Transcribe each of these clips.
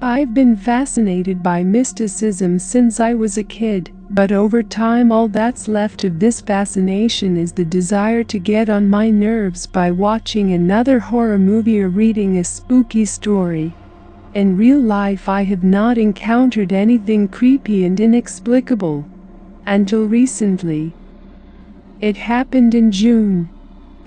I've been fascinated by mysticism since I was a kid, but over time all that's left of this fascination is the desire to get on my nerves by watching another horror movie or reading a spooky story. In real life I have not encountered anything creepy and inexplicable. Until recently. It happened in June.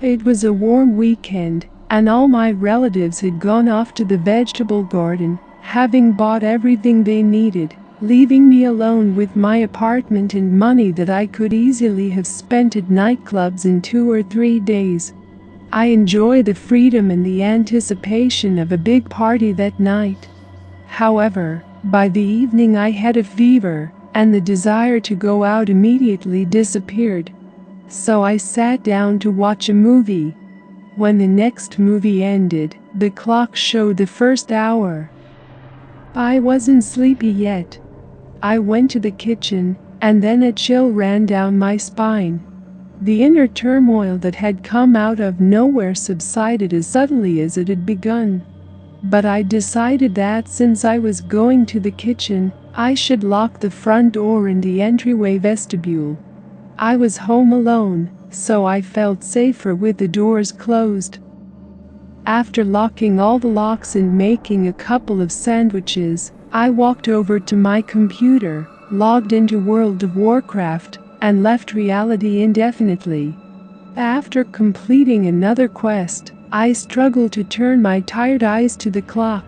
It was a warm weekend, and all my relatives had gone off to the vegetable garden, having bought everything they needed, leaving me alone with my apartment and money that I could easily have spent at nightclubs in 2 or 3 days. I enjoy the freedom and the anticipation of a big party that night. However, by the evening I had a fever, and the desire to go out immediately disappeared. So I sat down to watch a movie. When the next movie ended, the clock showed the first hour. I wasn't sleepy yet. I went to the kitchen, and then a chill ran down my spine. The inner turmoil that had come out of nowhere subsided as suddenly as it had begun. But I decided that since I was going to the kitchen, I should lock the front door and the entryway vestibule. I was home alone, so I felt safer with the doors closed. After locking all the locks and making a couple of sandwiches, I walked over to my computer, logged into World of Warcraft, and left reality indefinitely. After completing another quest, I struggled to turn my tired eyes to the clock.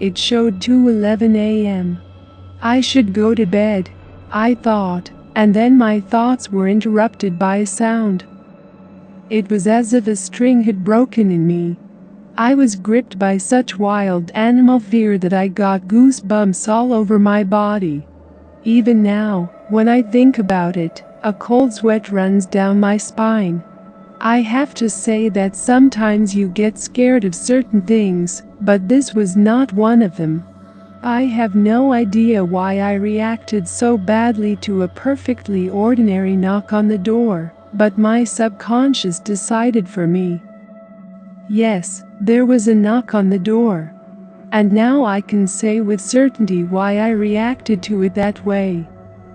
It showed 2:11 a.m. I should go to bed, I thought, and then my thoughts were interrupted by a sound. It was as if a string had broken in me. I was gripped by such wild animal fear that I got goosebumps all over my body. Even now, when I think about it, a cold sweat runs down my spine. I have to say that sometimes you get scared of certain things, but this was not one of them. I have no idea why I reacted so badly to a perfectly ordinary knock on the door, but my subconscious decided for me. Yes, there was a knock on the door. And now I can say with certainty why I reacted to it that way.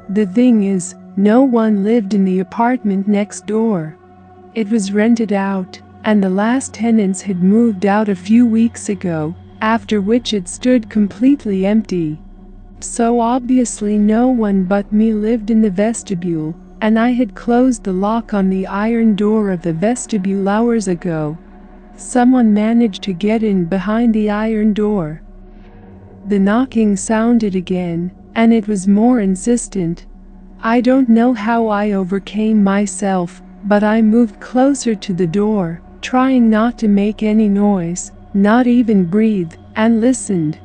The thing is, no one lived in the apartment next door. It was rented out, and the last tenants had moved out a few weeks ago, after which it stood completely empty. So obviously no one but me lived in the vestibule, and I had closed the lock on the iron door of the vestibule hours ago. Someone managed to get in behind the iron door. The knocking sounded again, and it was more insistent. I don't know how I overcame myself, but I moved closer to the door, trying not to make any noise, not even breathe, and listened.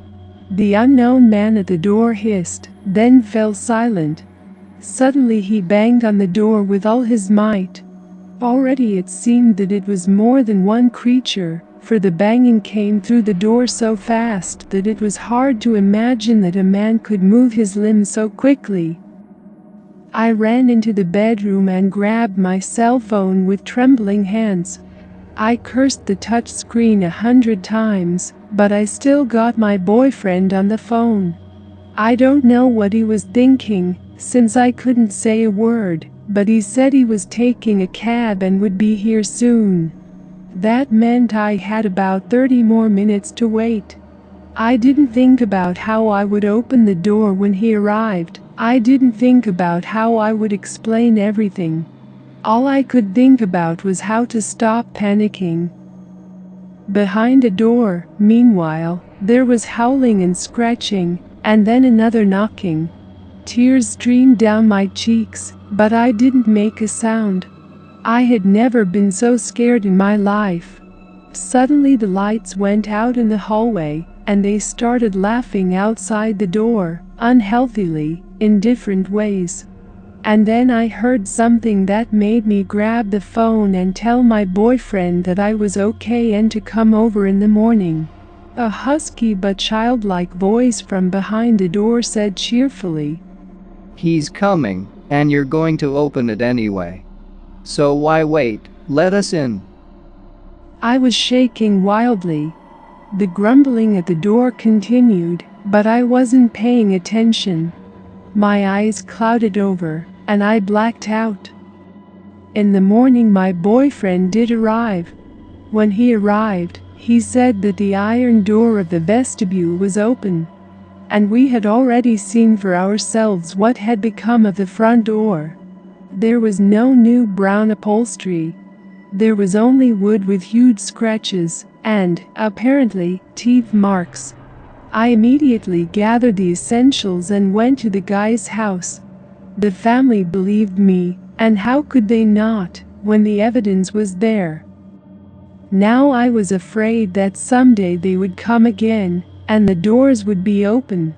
The unknown man at the door hissed, then fell silent. Suddenly he banged on the door with all his might. Already it seemed that it was more than one creature, for the banging came through the door so fast that it was hard to imagine that a man could move his limbs so quickly. I ran into the bedroom and grabbed my cell phone with trembling hands. I cursed the touch screen 100 times, but I still got my boyfriend on the phone. I don't know what he was thinking, since I couldn't say a word, but he said he was taking a cab and would be here soon. That meant I had about 30 more minutes to wait. I didn't think about how I would open the door when he arrived. I didn't think about how I would explain everything. All I could think about was how to stop panicking. Behind a door, meanwhile, there was howling and scratching, and then another knocking. Tears streamed down my cheeks, but I didn't make a sound. I had never been so scared in my life. Suddenly the lights went out in the hallway, and they started laughing outside the door, unhealthily, in different ways. And then I heard something that made me grab the phone and tell my boyfriend that I was okay and to come over in the morning. A husky but childlike voice from behind the door said cheerfully, "He's coming." And you're going to open it anyway. So why wait? Let us in. I was shaking wildly. The grumbling at the door continued, but I wasn't paying attention. My eyes clouded over, and I blacked out. In the morning my boyfriend did arrive. When he arrived, he said that the iron door of the vestibule was open, and we had already seen for ourselves what had become of the front door. There was no new brown upholstery. There was only wood with huge scratches and, apparently, teeth marks. I immediately gathered the essentials and went to the guy's house. The family believed me, and how could they not, when the evidence was there? Now I was afraid that someday they would come again, and the doors would be open.